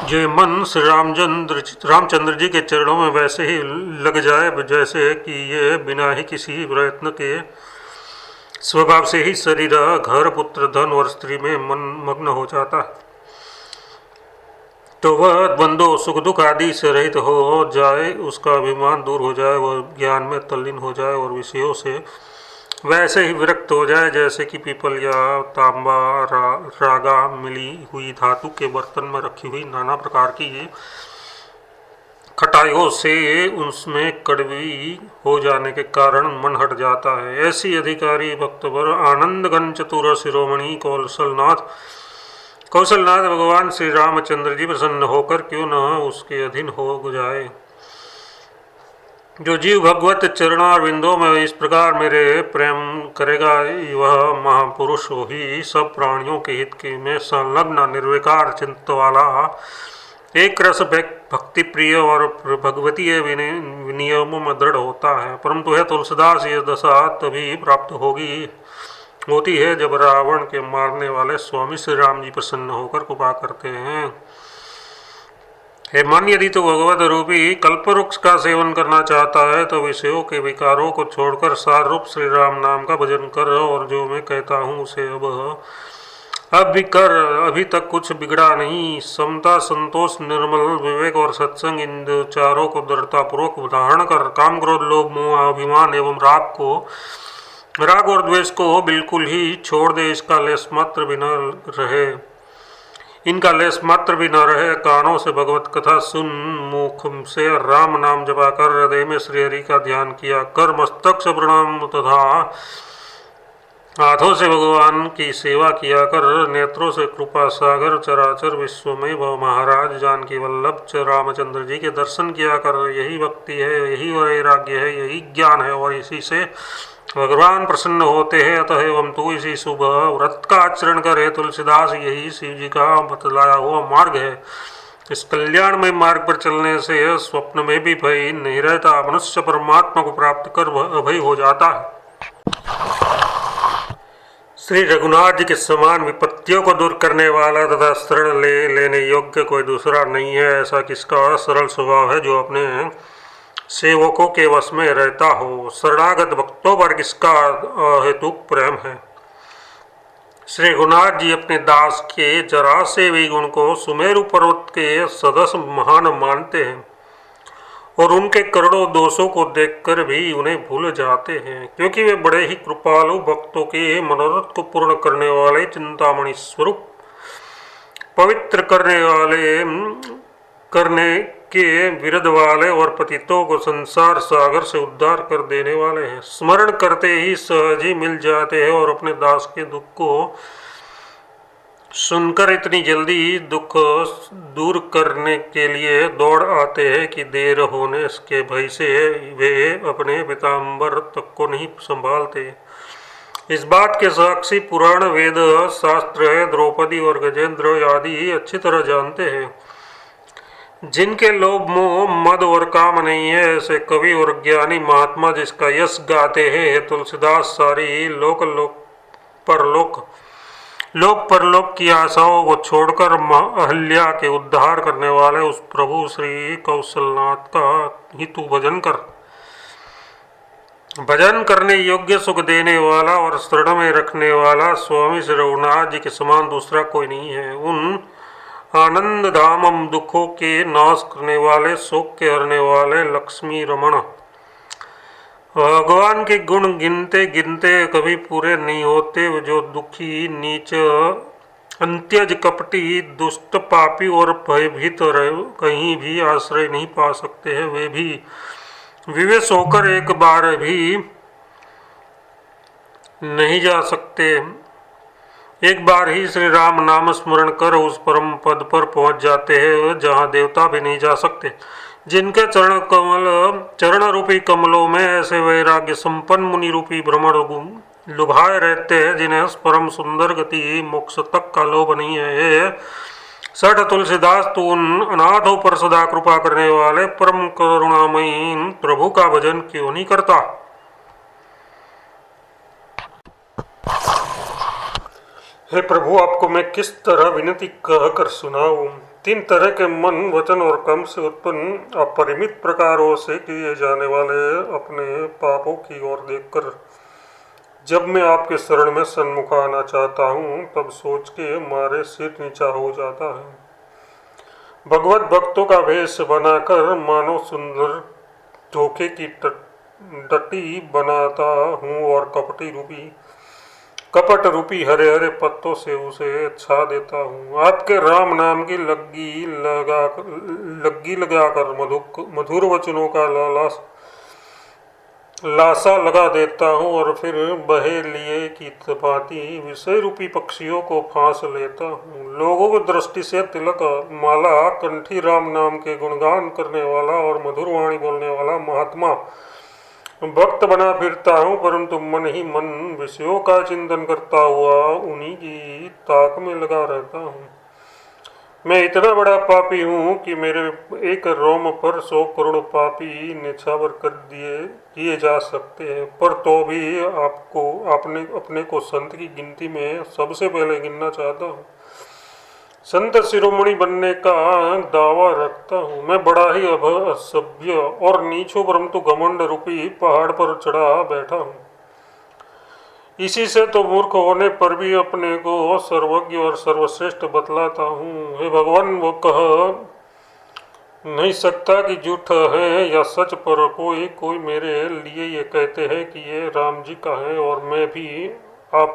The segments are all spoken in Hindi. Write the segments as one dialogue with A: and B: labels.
A: ये मन श्री रामचंद्र जी के चरणों में वैसे ही लग जाए जैसे कि ये बिना ही किसी प्रयत्न के स्वभाव से ही शरीर, घर, पुत्र, धन और स्त्री में मन मग्न हो जाता है, तो वह द्वंद्व, सुख दुख आदि से रहित हो जाए, उसका अभिमान दूर हो जाए, वह ज्ञान में तल्लीन हो जाए और विषयों से वैसे ही विरक्त हो जाए जैसे कि पीपल या तांबा रागा मिली हुई धातु के बर्तन में रखी हुई नाना प्रकार की खटाइयों से उसमें कड़वी हो जाने के कारण मन हट जाता है। ऐसी अधिकारी भक्तवर आनंदगण चतुर शिरोमणि कौशलनाथ भगवान श्री रामचंद्र जी प्रसन्न होकर क्यों न उसके अधीन हो जाए। जो जीव भगवत चरणारविंदों में इस प्रकार मेरे प्रेम करेगा, वह महापुरुष ही सब प्राणियों के हित के में संलग्न निर्विकार चिंत वाला, एक रस भक्ति प्रिय और भगवतीय नियमों में दृढ़ होता है। परंतु है तुलसीदास ये दशा तभी प्राप्त होती है जब रावण के मारने वाले स्वामी श्री राम जी प्रसन्न होकर कृपा करते हैं। हे मन, यदि तो भगवत रूपी कल्पवृक्ष का सेवन करना चाहता है तो विषयों के विकारों को छोड़कर सार रूप श्री राम नाम का भजन कर, और जो मैं कहता हूँ उसे अब भी कर। अभी तक कुछ बिगड़ा नहीं। समता, संतोष, निर्मल विवेक और सत्संग, इन चारों को दृढ़तापूर्वक धारण कर काम, क्रोध, लोभ, मोह, अभिमान एवं राग और द्वेष को बिल्कुल ही छोड़ दे। इनका लेस मात्र भी न रहे। कानों से भगवत कथा सुन, मुख से राम नाम जपा कर, हृदय में श्री हरि का ध्यान किया कर, मस्तक से प्रणाम तथा हाथों से भगवान की सेवा किया कर, नेत्रों से कृपा सागर चराचर विश्वमय भव महाराज जानकी वल्लभ रामचंद्र जी के दर्शन किया कर। यही भक्ति है, यही वैराग्य है, यही ज्ञान है और इसी से भगवान प्रसन्न होते हैं। अतः एवं तू इसी शुभ व्रत का आचरण करे। तुलसीदास यही शिव जी का बतलाया हुआ मार्ग है। इस कल्याणमय मार्ग पर चलने से स्वप्न में भी भय नहीं रहता। मनुष्य परमात्मा को प्राप्त कर अभय हो जाता है। श्री रघुनाथ जी के समान विपत्तियों को दूर करने वाला तथा शरण लेने योग्य कोई दूसरा नहीं है। ऐसा किसका सरल स्वभाव है जो अपने सेवकों के वश में रहता हो। शरणागत भक्तों पर किसका अहेतुक प्रेम है। श्री रघुनाथ जी अपने दास के जरा से भी गुण को सुमेरु पर्वत के सदस्य महान मानते हैं और उनके करोड़ों दोषों को देखकर भी उन्हें भूल जाते हैं, क्योंकि वे बड़े ही कृपालु, भक्तों के मनोरथ को पूर्ण करने वाले, चिंतामणि स्वरूप, पवित्र करने के विरध वाले और पतितों को संसार सागर से उद्धार कर देने वाले हैं। स्मरण करते ही सहज ही मिल जाते हैं और अपने दास के दुख को सुनकर इतनी जल्दी दुख दूर करने के लिए दौड़ आते हैं कि देर होने के भय से वे अपने पीताम्बर तक को नहीं संभालते। इस बात के साक्षी पुराण, वेद, शास्त्र है। द्रौपदी और गजेंद्र आदि अच्छी तरह जानते हैं। जिनके लोभ, मोह, मद और काम नहीं है, ऐसे कवि और ज्ञानी महात्मा जिसका यश गाते हैं। तुलसीदास सारी लोक परलोक की आशाओं को छोड़कर अहल्या के उद्धार करने वाले उस प्रभु श्री कौशलनाथ का ही तू भजन करने योग्य, सुख देने वाला और शरण में रखने वाला स्वामी श्री रघुनाथ जी के समान दूसरा कोई नहीं है। उन आनंद धाम, दुखों के नाश करने वाले, शोक के हरने वाले लक्ष्मी रमण भगवान के गुण गिनते गिनते कभी पूरे नहीं होते। जो दुखी, नीच, अंत्यज, कपटी, दुष्ट, पापी और भयभीत कहीं भी आश्रय नहीं पा सकते हैं, वे भी विवश होकर एक बार भी नहीं जा सकते। एक बार ही श्री राम नाम स्मरण कर उस परम पद पर पहुंच जाते हैं जहां देवता भी नहीं जा सकते। जिनके चरण रूपी कमलों में ऐसे वैराग्य संपन्न मुनि रूपी भ्रमण लुभाए रहते हैं जिन्हें परम सुंदर गति मोक्ष तक का लोभ नहीं है। सठ तुलसीदास, तू उन अनाथों पर सदा कृपा करने वाले परम करुणामयी प्रभु का भजन क्यों नहीं करता। हे प्रभु, आपको मैं किस तरह विनती कह कर सुनाऊं। 3 तरह के मन, वचन और कर्म से उत्पन्न अपरिमित प्रकारों से किए जाने वाले अपने पापों की ओर देखकर जब मैं आपके शरण में सन्मुख आना चाहता हूँ, तब सोच के मारे सिर नीचा हो जाता है। भगवत भक्तों का वेश बनाकर मानो सुंदर धोखे की डटी बनाता हूँ और कपट रूपी हरे हरे पत्तों से उसे छा देता हूँ। आपके राम नाम की लग्गी लगाकर मधुर वचनों का लाशा लगा देता हूँ और फिर बहे लिए की भांति विषय रूपी पक्षियों को फांस लेता हूँ। लोगों की दृष्टि से तिलक माला कंठी राम नाम के गुणगान करने वाला और मधुर वाणी बोलने वाला महात्मा भक्त बना फिरता हूँ, परंतु मन ही मन विषयों का चिंतन करता हुआ उन्हीं की ताक में लगा रहता हूँ। मैं इतना बड़ा पापी हूँ कि मेरे एक रोम पर 100 करोड़ पापी निछावर कर किए जा सकते हैं, पर तो भी अपने को संत की गिनती में सबसे पहले गिनना चाहता हूँ। संत शिरोमणि बनने का दावा रखता हूँ। मैं बड़ा ही असभ्य और नीचो परंतु घमंड रूपी पहाड़ पर चढ़ा बैठा हूँ। इसी से तो मूर्ख होने पर भी अपने को सर्वज्ञ और सर्वश्रेष्ठ बतलाता हूँ। हे भगवान, वो कह नहीं सकता कि झूठ है या सच, पर कोई मेरे लिए ये कहते हैं कि ये राम जी का है और मैं भी आप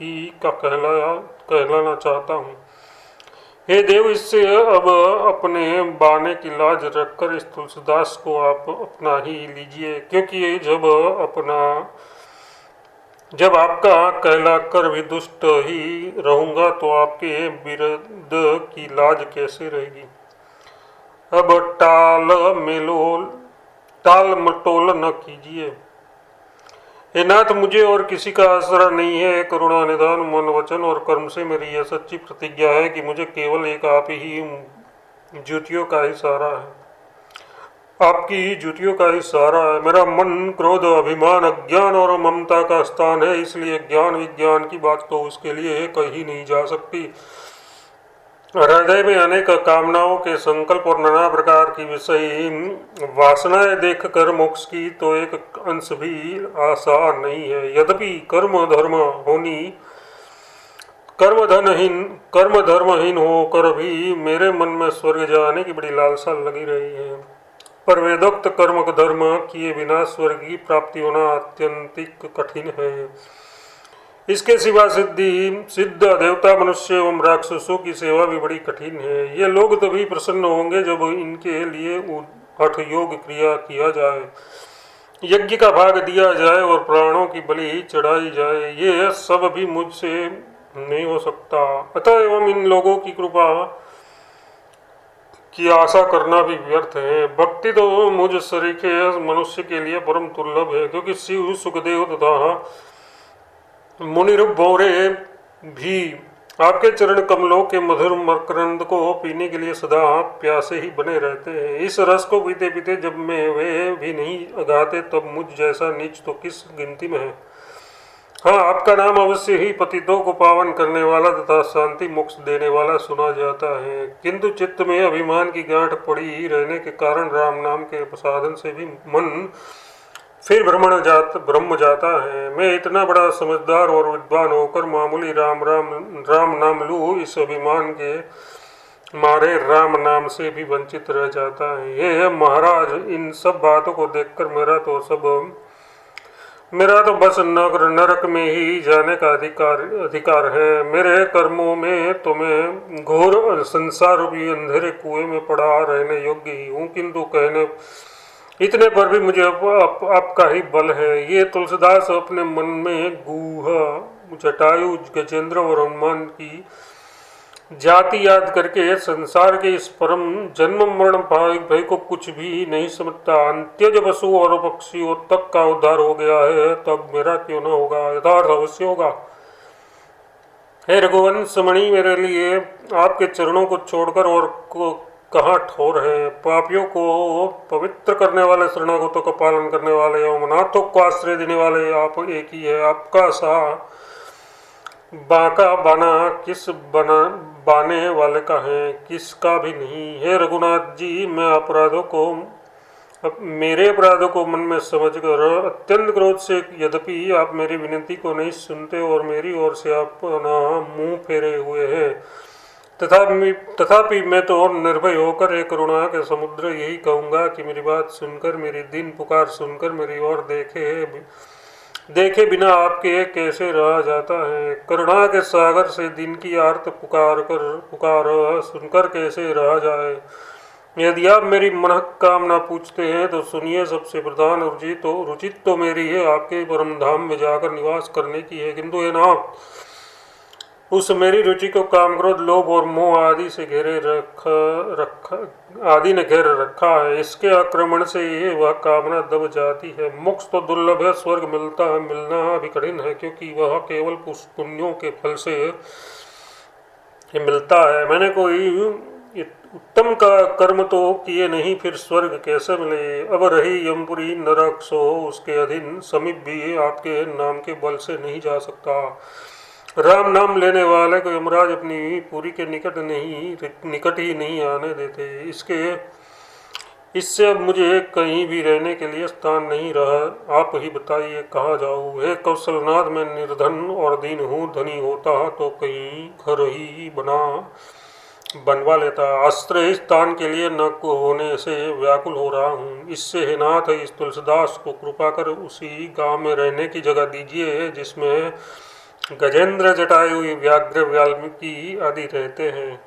A: ही का कहलाना चाहता हूँ। हे देव, इससे अब अपने बाने की लाज रखकर इस तुलसीदास को आप अपना ही लीजिए, क्योंकि जब आपका कहलाकर भी दुष्ट ही रहूँगा तो आपके विरुद्ध की लाज कैसे रहेगी। अब टाल मटोल न कीजिए। हे नाथ, मुझे और किसी का आसरा नहीं है। करुणा निदान मन वचन और कर्म से मेरी यह सच्ची प्रतिज्ञा है कि मुझे केवल एक आप ही ज्योतियों का ही सहारा है। आपकी ज्योतियों का ही सहारा है। मेरा मन, क्रोध, अभिमान, अज्ञान और ममता का स्थान है, इसलिए ज्ञान विज्ञान की बात तो उसके लिए कही नहीं जा सकती। हृदय में अनेक कामनाओं के संकल्प और नाना प्रकार की विषय वासनाएं देखकर मोक्ष की तो एक अंश भी आशा नहीं है। यद्यपि कर्म धर्महीन होकर भी मेरे मन में स्वर्ग जाने की बड़ी लालसा लगी रही है, पर वेदोक्त कर्म धर्म किए बिना स्वर्ग की प्राप्ति होना अत्यंतिक कठिन है। इसके सिवा सिद्ध देवता, मनुष्य एवं राक्षसों की सेवा भी बड़ी कठिन है। ये लोग तभी प्रसन्न होंगे जब इनके लिए हठ योग क्रिया किया जाए, यज्ञ का भाग दिया जाए और प्राणों की बलि चढ़ाई जाए। ये सब भी मुझसे नहीं हो सकता, अतः एवं इन लोगों की कृपा की आशा करना भी व्यर्थ है। भक्ति तो मुझ सरीखे मनुष्य के लिए परम दुर्लभ है, क्योंकि शिव, सुखदेव तथा मुनिरूप भौरे भी आपके चरण कमलों के मधुर मकरंद को पीने के लिए सदा प्यासे ही बने रहते हैं। इस रस को पीते पीते जब मैं वे भी नहीं अगाते, तब मुझ जैसा नीच तो किस गिनती में है। हाँ, आपका नाम अवश्य ही पतितों को पावन करने वाला तथा शांति मोक्ष देने वाला सुना जाता है, किंतु चित्त में अभिमान की गांठ पड़ी रहने के कारण राम नाम के साधन से भी मन फिर ब्रह्म जाता है। मैं इतना बड़ा समझदार और विद्वान होकर मामूली राम नाम लूँ, इस अभिमान के मारे राम नाम से भी वंचित रह जाता है। ये महाराज, इन सब बातों को देखकर मेरा तो बस नरक में ही जाने का अधिकार है। मेरे कर्मों में तो मैं घोर संसार रूपी अंधेरे कुएं में पड़ा रहने योग्य ही हूँ, किंतु इतने पर भी मुझे आपका ही बल है। ये तुलसीदास अपने मन में गुहा, जटायु, गजेंद्र और हनुमान की जाति याद करके संसार के इस परम जन्म मरण भय को कुछ भी नहीं समझता। अंत्यज पशु और पक्षियों तक का उद्धार हो गया है, तब मेरा क्यों न होगा? यथार्थ अवश्य होगा। हे रघुवंश मणि, मेरे लिए आपके चरणों को छोड़कर और कहाँ ठोर है। पापियों को पवित्र करने वाले, शरणागतों का पालन करने वाले एवं अनाथों को आश्रय देने वाले आप एक ही है। आपका बांका बाना किस बना बाने वाले का है, किसका भी नहीं। हे रघुनाथ जी, मैं अपराधों को मेरे अपराधों को मन में समझकर अत्यंत क्रोध से यद्यपि आप मेरी विनती को नहीं सुनते और मेरी ओर से अपना मुंह फेरे हुए हैं, तथापि मैं तो निर्भय होकर एक करुणा के समुद्र यही कहूँगा कि मेरी बात सुनकर, मेरी दीन पुकार सुनकर मेरी ओर देखे बिना आपके कैसे रहा जाता है। करुणा के सागर से दिन की आर्त पुकार सुनकर कैसे रहा जाए। यदि आप मेरी मनोकामना पूछते हैं तो सुनिए। सबसे प्रधान रुचित तो मेरी है आपके परम धाम में जाकर निवास करने की है, किंतु हे नाथ, उस मेरी रुचि को काम क्रोध लोभ और मोह आदि से आदि ने घेर रखा है। इसके आक्रमण से ये वह कामना दब जाती है। मोक्ष तो दुर्लभ है, स्वर्ग मिलना भी कठिन है, क्योंकि वह केवल पुण्यों के फल से मिलता है। मैंने कोई उत्तम का कर्म तो किए नहीं, फिर स्वर्ग कैसे मिले। अब रही यमपुरी नरक, सो उसके अधीन समीप भी आपके नाम के बल से नहीं जा सकता। राम नाम लेने वाले को यमराज अपनी पूरी के निकट ही नहीं आने देते। इससे अब मुझे कहीं भी रहने के लिए स्थान नहीं रहा। आप ही बताइए कहाँ जाऊँ। हे कौशलनाथ, मैं निर्धन और दीन हूँ। धनी होता तो कहीं घर ही बनवा लेता। आश्रय स्थान के लिए न होने से व्याकुल हो रहा हूँ। इससे हे नाथ, इस तुलसीदास को कृपा कर उसी गांव में रहने की जगह दीजिए जिसमें गजेंद्र, जटायु, व्याघ्र, वाल्मीकि आदि रहते हैं।